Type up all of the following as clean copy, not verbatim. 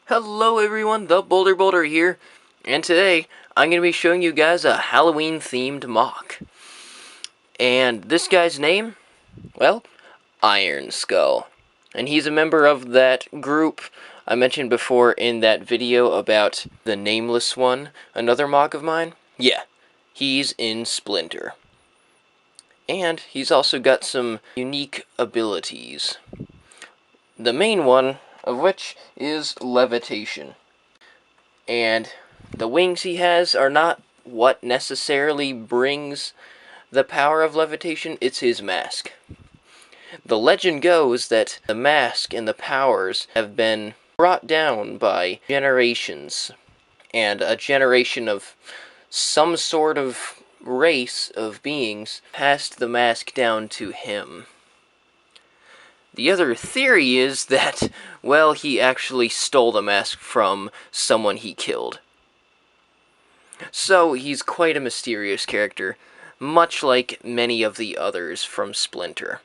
Hello everyone, theBolderBoulder here, and today I'm going to be showing you guys a Halloween-themed mock. And this guy's name? Well, Iron Skull. And he's a member of that group I mentioned before in that video about the Nameless One, another mock of mine. Yeah, he's in Splinter. And he's also got some unique abilities. The main one of which is levitation. And the wings he has are not what necessarily brings the power of levitation, it's his mask. The legend goes that the mask and the powers have been brought down by generations, and a generation of some sort of race of beings passed the mask down to him. The other theory is that, well, he actually stole the mask from someone he killed. So he's quite a mysterious character, much like many of the others from Splinter.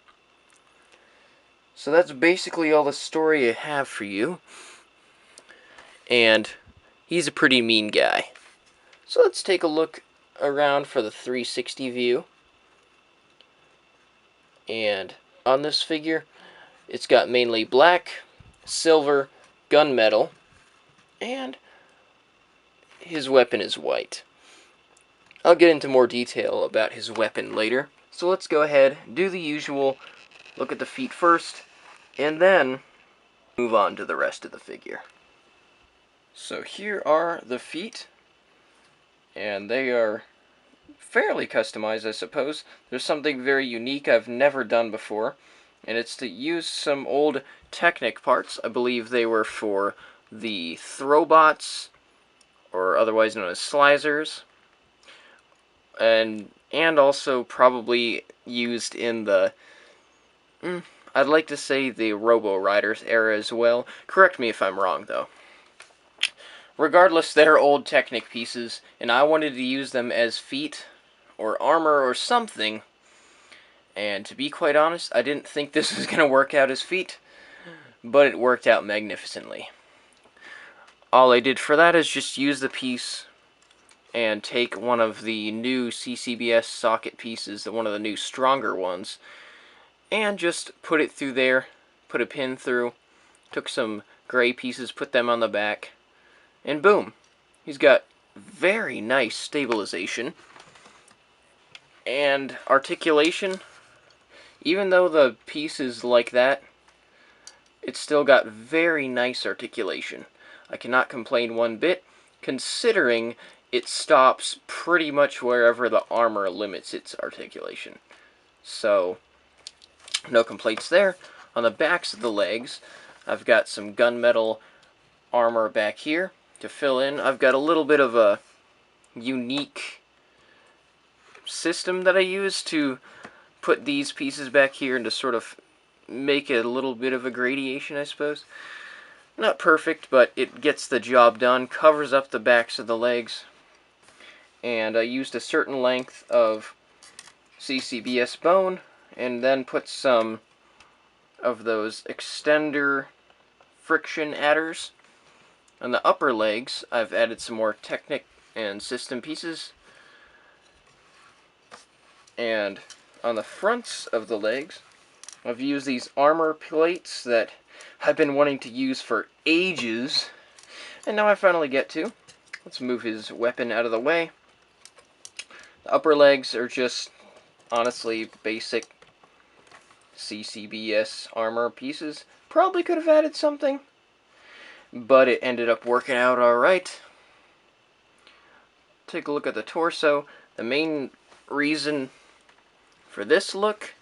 So that's basically all the story I have for you. And he's a pretty mean guy. So let's take a look around for the 360 view. And on this figure, it's got mainly black, silver, gunmetal, and his weapon is white. I'll get into more detail about his weapon later. So let's go ahead, do the usual, look at the feet first, and then move on to the rest of the figure. So here are the feet, and they are fairly customized, I suppose. There's something very unique I've never done before, and it's to use some old Technic parts. I believe they were for the Throwbots, or otherwise known as Slicers, and also probably used in the, I'd like to say the Robo Riders era as well. Correct me if I'm wrong, though. Regardless, they're old Technic pieces, and I wanted to use them as feet, or armor, or something. And to be quite honest, I didn't think this was going to work out as feet, but it worked out magnificently. All I did for that is just use the piece and take one of the new CCBS socket pieces, one of the new stronger ones, and just put it through there, put a pin through, took some gray pieces, put them on the back, and boom. He's got very nice stabilization and articulation. Even though the piece is like that, it's still got very nice articulation. I cannot complain one bit, considering it stops pretty much wherever the armor limits its articulation. So, no complaints there. On the backs of the legs, I've got some gunmetal armor back here to fill in. I've got a little bit of a unique system that I use to put these pieces back here and to sort of make it a little bit of a gradation, I suppose. Not perfect, but it gets the job done, covers up the backs of the legs. And I used a certain length of CCBS bone, and then put some of those extender friction adders. On the upper legs, I've added some more Technic and system pieces. And on the fronts of the legs, I've used these armor plates that I've been wanting to use for ages, and now I finally get to. Let's move his weapon out of the way. The upper legs are just, honestly, basic CCBS armor pieces. Probably could have added something, but it ended up working out alright. Take a look at the torso. The main reason for this look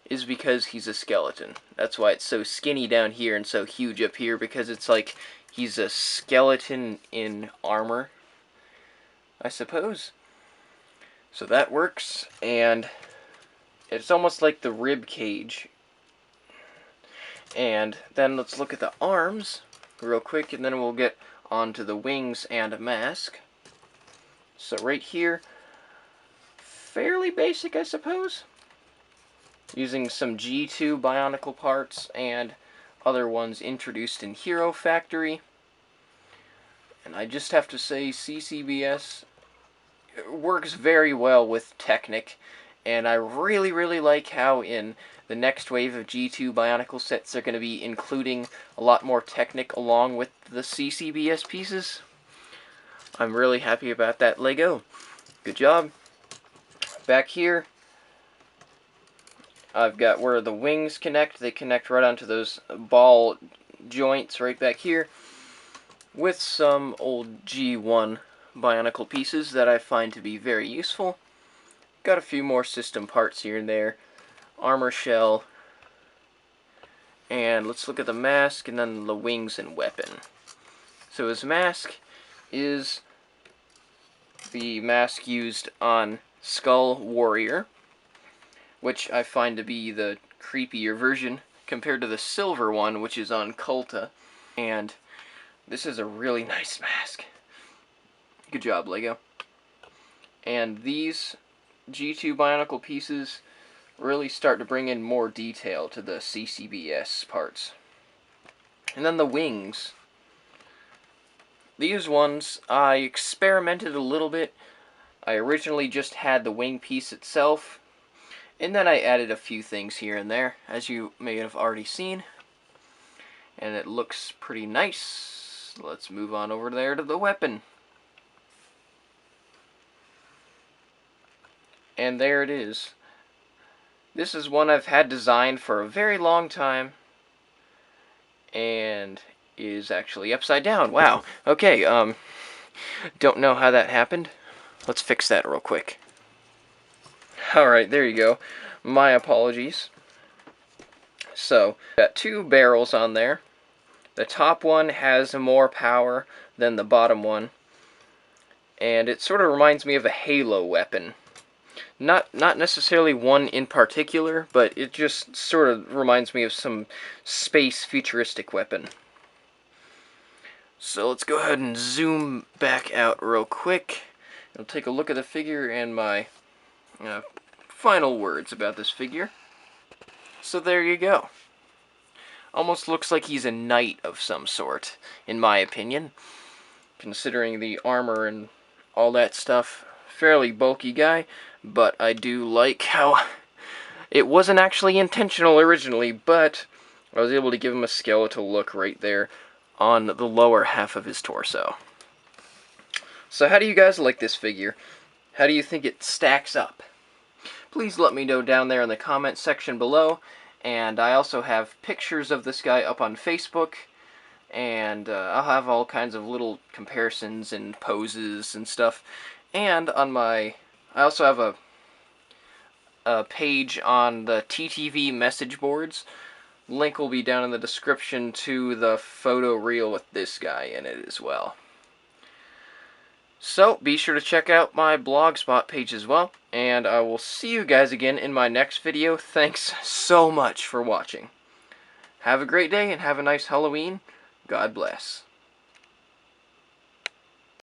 is because he's a skeleton. That's why it's so skinny down here and so huge up here, because it's like he's a skeleton in armor, I suppose. So that works, and it's almost like the rib cage. And then let's look at the arms real quick, and then we'll get on to the wings and mask. So right here, fairly basic, I suppose. Using some G2 Bionicle parts and other ones introduced in Hero Factory. And I just have to say, CCBS works very well with Technic, and I really, really like how in the next wave of G2 Bionicle sets they're going to be including a lot more Technic along with the CCBS pieces. I'm really happy about that, Lego. Good job. Back here, I've got where the wings connect. They connect right onto those ball joints right back here, with some old G1 Bionicle pieces that I find to be very useful. Got a few more system parts here and there. Armor shell. And let's look at the mask and then the wings and weapon. So his mask is the mask used on Skull Warrior, which I find to be the creepier version compared to the silver one, which is on Kulta. And this is a really nice mask. Good job, Lego. And these G2 Bionicle pieces really start to bring in more detail to the CCBS parts. And then the wings. These ones, I experimented a little bit. I originally just had the wing piece itself, and then I added a few things here and there, as you may have already seen. And it looks pretty nice. Let's move on over there to the weapon. And there it is. This is one I've had designed for a very long time, and is actually upside down. Wow. Okay, don't know how that happened. Let's fix that real quick. Alright, there you go. My apologies. So, got two barrels on there. The top one has more power than the bottom one, and it sort of reminds me of a Halo weapon. Not necessarily one in particular, but it just sort of reminds me of some space futuristic weapon. So let's go ahead and zoom back out real quick. I'll take a look at the figure and my final words about this figure. So there you go. Almost looks like he's a knight of some sort, in my opinion. Considering the armor and all that stuff. Fairly bulky guy, but I do like how it wasn't actually intentional originally, but I was able to give him a skeletal look right there on the lower half of his torso. So how do you guys like this figure? How do you think it stacks up? Please let me know down there in the comment section below, and I also have pictures of this guy up on Facebook, and I'll have all kinds of little comparisons and poses and stuff. And on my, I also have a page on the TTV message boards. Link will be down in the description to the photo reel with this guy in it as well. So, be sure to check out my Blogspot page as well, and I will see you guys again in my next video. Thanks so much for watching. Have a great day and have a nice Halloween. God bless.